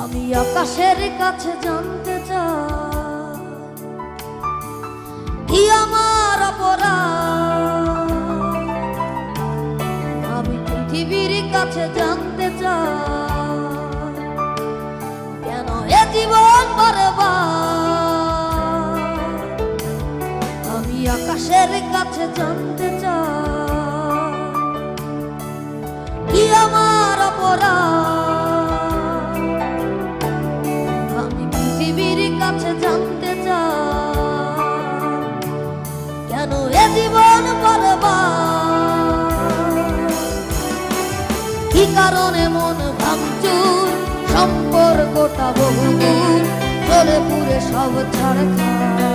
আমি আকাশের কাছে জানতে চাই কি আমার অপরাধ। আমি পৃথিবীর কাছে জানতে চাই কেন এ জীবন বরবাদ। আমি আকাশের কাছে জানতে চাই কি আমার অপরাধ। আমি পৃথিবীর কাছে জানতে চাই কেন এ জীবন বরবাদ। কি কারণে মন ভাঙচুর, সম্পর্কটা বহুদূর, চলে পুরে সব ছাড়খাড়।